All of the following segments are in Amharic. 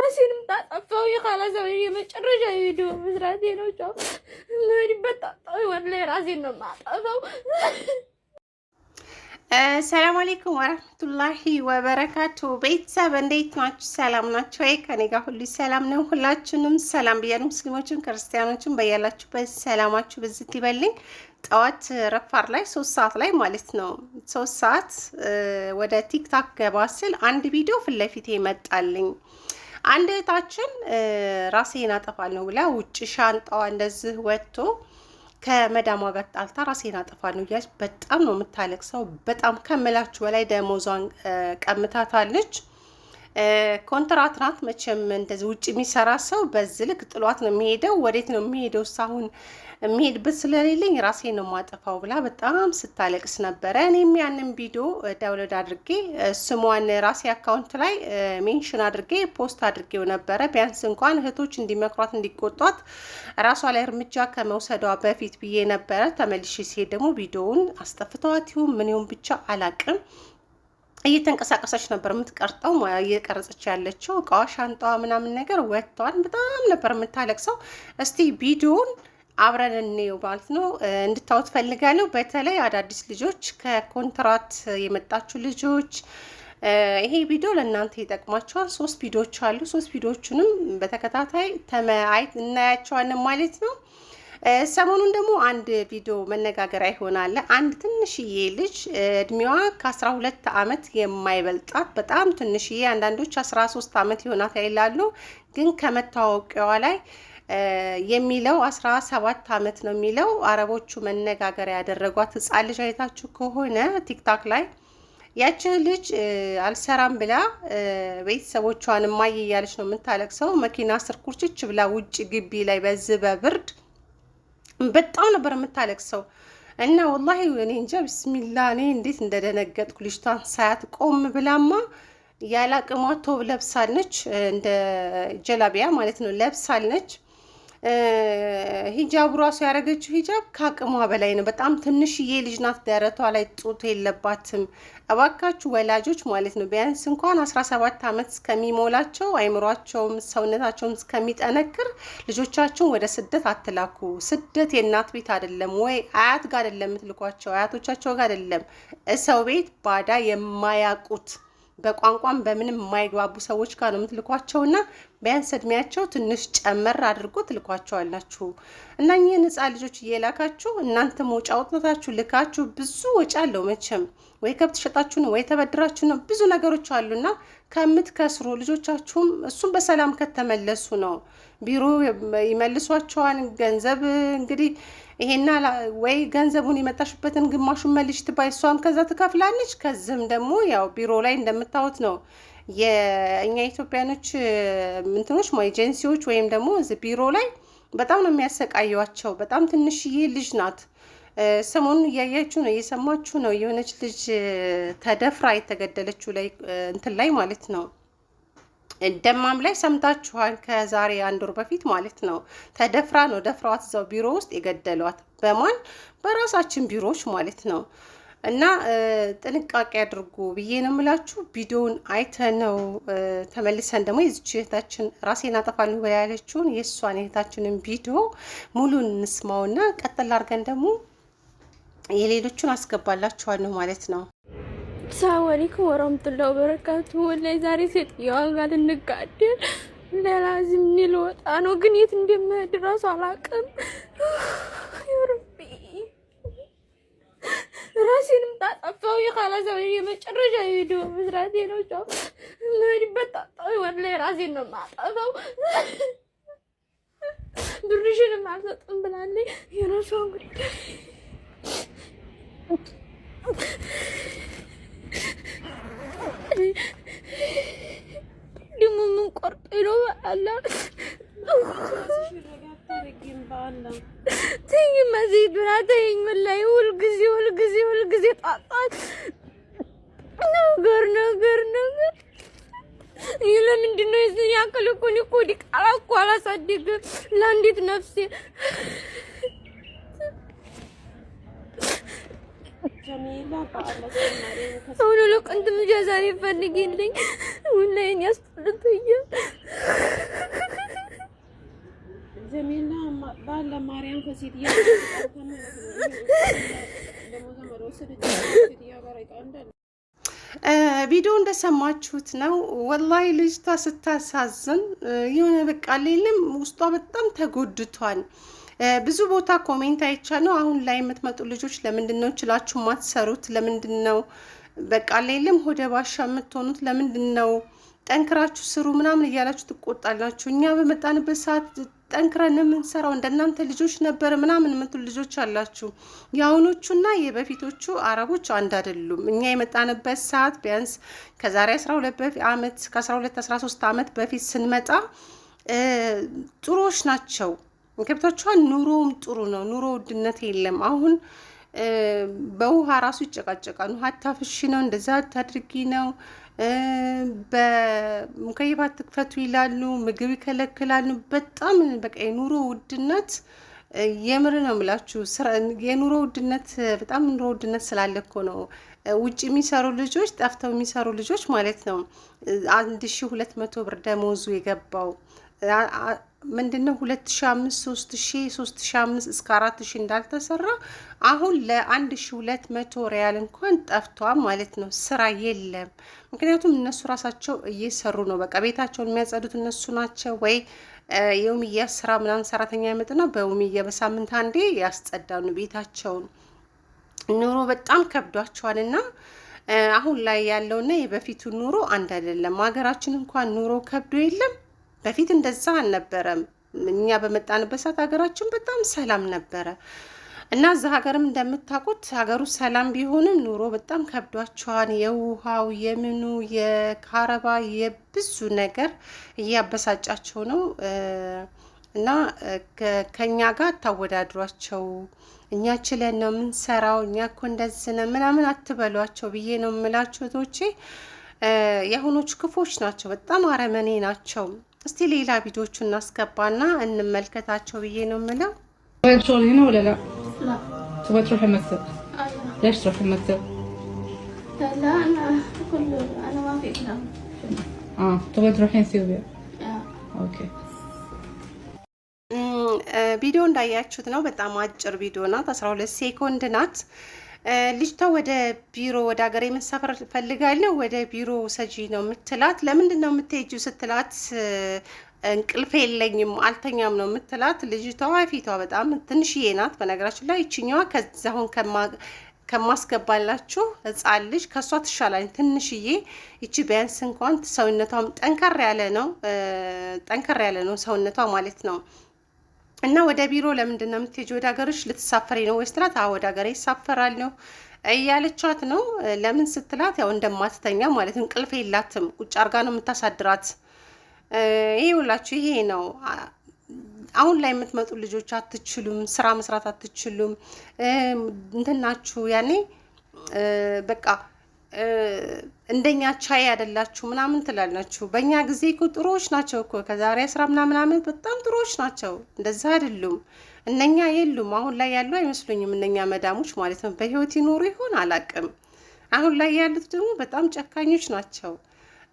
ራሴንም ታጠፋው የኻላሰው የመጨረሻ ቪዲዮ መስራቴ ነው። ቻው ማሪበት ታጣው ወላሂ ራሴን ነው ማጣፋው። ሰላም አለይኩም ወራህመቱላሂ ወበረካቱ። ቤተሰብ እንዴት ናችሁ? ሰላም ናችሁ ወይ? ከኔ ጋር ሁሉ ሰላም ነው። ሁላችሁንም ሰላም ብያለሁ። ሙስሊሞችን ክርስቲያኖችን በያላችሁበት ሰላማችሁ ብዝት ይበልኝ። ጠዋት ረፋር ላይ 3 ሰዓት ላይ ማለት ነው 3 ሰዓት ወደ ቲክታክ ገባ ስል አንድ ቪዲዮ ፊት ለፊቴ መጣልኝ። አንድ እህታችን ራሴን አጠፋለሁ ብላ ውጭ ሻንጣዋ እንደዚህ ወጥቶ ከመዳሟ ጋር ጣልታ ራሴን አጠፋለሁ እያለች በጣም ነው የምታለቅሰው። በጣም ከምላችሁ በላይ ደሞዟን ቀምታታለች። ኮንትራት ናት መቼም እንደዚህ ውጭ የሚሰራ ሰው በዚህ ልክ ጥሏት ነው የሚሄደው። ወዴት ነው የሚሄደው? ሳሁን የሚሄድበት ስለሌለኝ ራሴን ነው ማጠፋው ብላ በጣም ስታለቅስ ነበረ። እኔም ያንን ቪዲዮ ዳውንሎድ አድርጌ ስሟን ራሴ አካውንት ላይ ሜንሽን አድርጌ ፖስት አድርጌው ነበረ። ቢያንስ እንኳን እህቶች እንዲመክሯት እንዲቆጧት ራሷ ላይ እርምጃ ከመውሰዷ በፊት ብዬ ነበረ። ተመልሼ ሲሄድ ደግሞ ቪዲዮውን አስጠፍተዋት ይሁን ምን ይሁን ብቻ አላቅም እየተንቀሳቀሰች ነበር የምትቀርጠው፣ እየቀረጸች ያለችው እቃዋ ሻንጣዋ ምናምን ነገር ወጥቷል። በጣም ነበር የምታለቅሰው። እስቲ ቪዲዮውን አብረን እንየው ማለት ነው። እንድታዩት ፈልጋለሁ። በተለይ አዳዲስ ልጆች፣ ከኮንትራት የመጣችሁ ልጆች ይሄ ቪዲዮ ለእናንተ ይጠቅማቸዋል። 3 ቪዲዮዎች አሉ። 3 ቪዲዮዎቹንም በተከታታይ እናያቸዋለን ማለት ነው። ሰሞኑን ደግሞ አንድ ቪዲዮ መነጋገሪያ ይሆናል። አንድ ትንሽዬ ልጅ እድሜዋ ከ12 ዓመት የማይበልጣት በጣም ትንሽዬ፣ አንዳንዶች 13 ዓመት ይሆናት ይላሉ፣ ግን ከመታወቂያዋ ላይ የሚለው 17 ዓመት ነው የሚለው። አረቦቹ መነጋገሪያ ያደረጓት ህፃን ልጅ አይታችሁ ከሆነ ቲክታክ ላይ ያቺ ልጅ አልሰራም ብላ ቤተሰቦቿን እማዬ እያለች ነው የምታለቅሰው። መኪና ስር ኩርችች ብላ ውጭ ግቢ ላይ በዚህ በብርድ በጣም ነበር የምታለቅሰው። እና ወላሂ እኔ እንጃ ቢስሚላ እኔ እንዴት እንደደነገጥኩ ልጅቷን ሳያት። ቆም ብላማ ያላቅሟ ቶብ ለብሳለች፣ እንደ ጀላቢያ ማለት ነው ለብሳለች። ሂጃቡ ራሱ ያደረገችው ሂጃብ ከአቅሟ በላይ ነው። በጣም ትንሽዬ ልጅ ናት። ደረቷ ላይ ጡት የለባትም። እባካችሁ ወላጆች ማለት ነው ቢያንስ እንኳን 17 ዓመት እስከሚሞላቸው አይምሯቸውም ሰውነታቸውም እስከሚጠነክር ልጆቻቸውን ወደ ስደት አትላኩ። ስደት የእናት ቤት አይደለም ወይ አያት ጋር አይደለም የምትልኳቸው፣ አያቶቻቸው ጋር አይደለም። ሰው ቤት ባዳ የማያውቁት በቋንቋም በምንም የማይግባቡ ሰዎች ጋር ነው የምትልኳቸውና ቢያንስ እድሜያቸው ትንሽ ጨመር አድርጎ ትልኳቸዋላችሁ። እና እኚህን ህፃን ልጆች እየላካችሁ እናንተ መውጫ አውጥታችሁ ልካችሁ ብዙ ወጪ አለው መቼም። ወይ ከብት ሸጣችሁ ነው ወይ ተበድራችሁ ነው፣ ብዙ ነገሮች አሉና ከምትከስሩ ልጆቻችሁም እሱም በሰላም ከተመለሱ ነው። ቢሮ ይመልሷቸዋል። ገንዘብ እንግዲህ ይሄና ወይ ገንዘቡን የመጣሽበትን ግማሹን መልሽ ትባይ፣ እሷም ከዛ ትከፍላለች። ከዚህም ደግሞ ያው ቢሮ ላይ እንደምታዩት ነው የእኛ ኢትዮጵያኖች እንትኖች ኤጀንሲዎች ወይም ደግሞ ቢሮ ላይ በጣም ነው የሚያሰቃዩዋቸው። በጣም ትንሽዬ ልጅ ናት። ሰሞኑን እያያችሁ ነው እየሰማችሁ ነው። የሆነች ልጅ ተደፍራ የተገደለችው ላይ እንትን ላይ ማለት ነው ደማም ላይ ሰምታችኋል። ከዛሬ 1 ወር በፊት ማለት ነው ተደፍራ ነው ደፍራዋት እዛው ቢሮ ውስጥ የገደሏት። በማን በራሳችን ቢሮዎች ማለት ነው። እና ጥንቃቄ አድርጉ ብዬ ነው የምላችሁ። ቪዲዮውን አይተነው ተመልሰን ደግሞ የዚች እህታችን ራሴን አጠፋለሁ ያለችውን የእሷን እህታችንን ቪዲዮ ሙሉን እንስማውና ቀጥል አድርገን ደግሞ የሌሎቹን አስገባላችኋለሁ ማለት ነው። ሰላም አለይኩም ወራህመቱላሂ ወበረካቱ። ወላሂ ዛሬ ሴትዮዋ ጋር ልንጋደል ለላዝም ልወጣ ነው፣ ግን የት እንደምሄድ እራሱ አላውቅም። ይርቢ ራሴንም ታጠፋው የኻላሰው የመጨረሻ ቪዲዮ መስራቴ ነው። ቻው ማሪበት ታጣው ወላሂ ራሴን ነው ማጣፋው። ብርሽንም አልሰጥም ብላለች። የራሷ እንግዲህ ደግሞ ምን ቆርጦ ነው አላ ተኝ መዚድ ብራተኝ ወላሂ ሁልጊዜ ጣጣት ነገር ይለ ምንድነው እዚህ ያክል እኮ ዲቃላ እኮ አላሳደግም ለአንዲት ነፍሴ። አሁን ለቀንት ምጃዛኔ ፈልጊልኝ ወላሂ ያስፈልገኛል። ቪዲዮ እንደሰማችሁት ነው። ወላሂ ልጅቷ ስታሳዝን የሆነ በቃ ሌለም ውስጧ በጣም ተጎድቷል። ብዙ ቦታ ኮሜንት አይቻለሁ። አሁን ላይ የምትመጡ ልጆች ለምንድን ነው ችላችሁ ማትሰሩት? ለምንድን ነው በቃ ሌለም ሆደ ባሻ የምትሆኑት? ለምንድን ነው ጠንክራችሁ ስሩ ምናምን እያላችሁ ትቆጣላችሁ። እኛ በመጣንበት ሰዓት ጠንክረን የምንሰራው እንደናንተ ልጆች ነበር ምናምን የምትሉ ልጆች አላችሁ። የአሁኖቹና የበፊቶቹ አረቦች አንድ አይደሉም። እኛ የመጣንበት ሰዓት ቢያንስ ከዛሬ 12 ዓመት ከ12 13 ዓመት በፊት ስንመጣ ጥሩዎች ናቸው። ገብታችኋል? ኑሮም ጥሩ ነው። ኑሮ ውድነት የለም። አሁን በውሃ ራሱ ይጨቃጨቃሉ። ሀታ ፍሺ ነው እንደዛ ታድርጊ ነው በሙከይባት ትክፈቱ ይላሉ። ምግብ ይከለክላሉ። በጣም በቃ የኑሮ ውድነት የምር ነው የምላችሁ። የኑሮ ውድነት በጣም ኑሮ ውድነት ስላለ እኮ ነው ውጭ የሚሰሩ ልጆች ጠፍተው የሚሰሩ ልጆች ማለት ነው 1200 ብር ደሞዙ የገባው ምንድነው 2500 3000 እስከ 4000 እንዳልተሰራ አሁን ለ1200 ሪያል እንኳን ጠፍቷል ማለት ነው። ስራ የለም። ምክንያቱም እነሱ ራሳቸው እየሰሩ ነው። በቃ ቤታቸውን የሚያጸዱት እነሱ ናቸው። ወይ የውምያ ስራ ምናምን ሰራተኛ ያመጡና በውምያ በሳምንት አንዴ ያስጸዳሉ ቤታቸውን። ኑሮ በጣም ከብዷቸዋልና አሁን ላይ ያለውና የበፊቱ ኑሮ አንድ አይደለም። ሀገራችን እንኳን ኑሮ ከብዶ የለም። በፊት እንደዛ አልነበረም። እኛ በመጣንበት ሰዓት ሀገራችን በጣም ሰላም ነበረ እና እዛ ሀገርም እንደምታውቁት ሀገሩ ሰላም ቢሆንም ኑሮ በጣም ከብዷቸዋል። የውሃው የምኑ የካረባ የብዙ ነገር እያበሳጫቸው ነው እና ከኛ ጋር አታወዳድሯቸው። እኛ ችለን ነው የምንሰራው፣ እኛ እኮ እንደዚህ ነው ምናምን አትበሏቸው ብዬ ነው የምላችሁ እህቶቼ። የአሁኖቹ ክፎች ናቸው፣ በጣም አረመኔ ናቸው። እስቲ ሌላ ቪዲዮቹ እናስገባና እንመልከታቸው ብዬ ነው የምለው። تبغين شغل هنا ولا لا؟ لا. تبغي تروحي المكتب؟ ليش تروحي المكتب؟ لا انا ما في كلام. تبغي تروحين اثيوبيا؟ اوكي. ቪዲዮ እንዳያችሁት ነው። በጣም አጭር ቪዲዮ ናት፣ 12 ሴኮንድ ናት። ልጅቷ ወደ ቢሮ ወደ ሀገሬ መሳፈር ፈልጋለሁ ወደ ቢሮ ሰጂ ነው የምትላት። ለምንድን ነው የምትሄጂው ስትላት እንቅልፍ የለኝም አልተኛም ነው የምትላት። ልጅቷ ፊቷ በጣም ትንሽዬ ናት። በነገራችን ላይ ይችኛዋ ከዛሁን ከማስገባላችሁ ህፃን ልጅ ከሷ ትሻላለች ትንሽዬ። ይቺ ቢያንስ እንኳን ሰውነቷም ጠንከር ያለ ነው ሰውነቷ ማለት ነው። እና ወደ ቢሮ ለምንድን ነው የምትሄጂው? ወደ ሀገርሽ ልትሳፈሪ ነው ወይስ ትላት? ወደ ሀገሬ ይሳፈራለሁ እያለቻት ነው። ለምን ስትላት ያው እንደማትተኛ ማለት ነው። እንቅልፍ የላትም ቁጭ አርጋ ነው የምታሳድራት። ይሄ ሁላችሁ ይሄ ነው። አሁን ላይ የምትመጡ ልጆች አትችሉም፣ ስራ መስራት አትችሉም፣ እንትናችሁ ያኔ በቃ እንደኛ ቻይ አይደላችሁ ምናምን ትላላችሁ። በእኛ ጊዜ እኮ ጥሩዎች ናቸው እኮ ከዛሬ 10 ምናምን ዓመት በጣም ጥሩዎች ናቸው። እንደዛ አይደሉም እነኛ የሉም። አሁን ላይ ያሉ አይመስሉኝም እነኛ መዳሞች ማለት ነው። በህይወት ይኖሩ ይሆን አላቅም። አሁን ላይ ያሉት ደግሞ በጣም ጨካኞች ናቸው።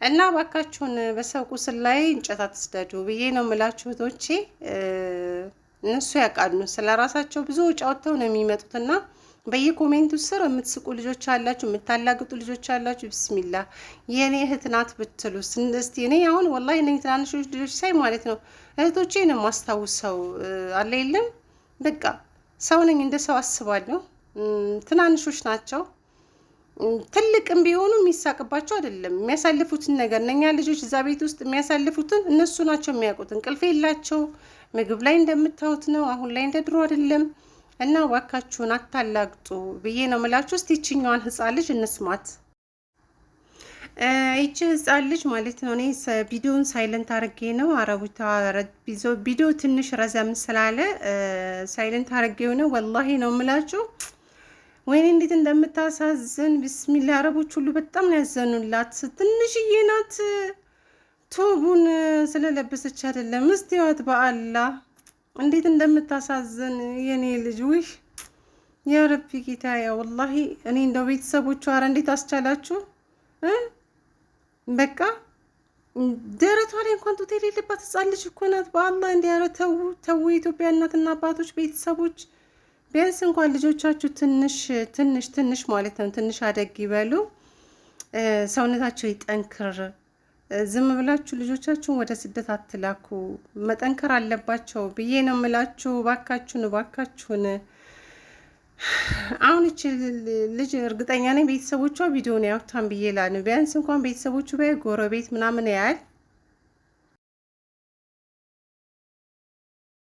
እና ባካችሁን በሰው ቁስል ላይ እንጨት አትስደዱ ብዬ ነው የምላችሁ እህቶቼ። እነሱ ያውቃሉ ስለ ራሳቸው ብዙ ጫውተው ነው የሚመጡትና በየኮሜንቱ ስር የምትስቁ ልጆች አላችሁ፣ የምታላግጡ ልጆች አላችሁ። ቢስሚላ የኔ እህት ናት ብትሉስ እስቲ። እኔ አሁን ወላሂ እነኝ ትናንሾች ልጆች ሳይ ማለት ነው እህቶቼ ነው የማስታውሰው። አለ የለም በቃ ሰው ነኝ እንደ ሰው አስባለሁ። ትናንሾች ናቸው። ትልቅም ቢሆኑ የሚሳቅባቸው አይደለም የሚያሳልፉትን ነገር። እነኛ ልጆች እዛ ቤት ውስጥ የሚያሳልፉትን እነሱ ናቸው የሚያውቁት። እንቅልፍ የላቸው። ምግብ ላይ እንደምታዩት ነው። አሁን ላይ እንደ ድሮ አይደለም። እና ዋካችሁን አታላግጡ ብዬ ነው የምላችሁ። እስቲ ይችኛዋን ህፃን ልጅ እንስማት። ይቺ ህፃን ልጅ ማለት ነው እኔ ቪዲዮን ሳይለንት አርጌ ነው አረቡታ ቪዲዮ ትንሽ ረዘም ስላለ ሳይለንት አርጌው ነው። ወላሂ ነው የምላችሁ። ወይኔ እንዴት እንደምታሳዝን ቢስሚላ። አረቦች ሁሉ በጣም ነው ያዘኑላት። ትንሽዬ ናት። ቶቡን ስለለበሰች አይደለም። እስቲዋት በአላህ እንዴት እንደምታሳዝን የኔ ልጅ። ውይ ያ ረቢ ጌታዬ፣ ወላሂ እኔ እንደው ቤተሰቦቿ አረ እንዴት አስቻላችሁ? በቃ ደረቷ ላይ እንኳን ጡት የሌለባት ህጻን ልጅ እኮ ናት። በአላህ እንዲያረ ተው ተው። የኢትዮጵያ እናትና አባቶች ቤተሰቦች ቢያንስ እንኳን ልጆቻችሁ ትንሽ ማለት ነው ትንሽ አደግ ይበሉ፣ ሰውነታቸው ይጠንክር። ዝም ብላችሁ ልጆቻችሁን ወደ ስደት አትላኩ። መጠንከር አለባቸው ብዬ ነው የምላችሁ። ባካችሁን አሁን እቺ ልጅ እርግጠኛ ነኝ ቤተሰቦቿ ቪዲዮን ያውታን ብዬ ላነው። ቢያንስ እንኳን ቤተሰቦቹ ጎረቤት ምናምን ያያል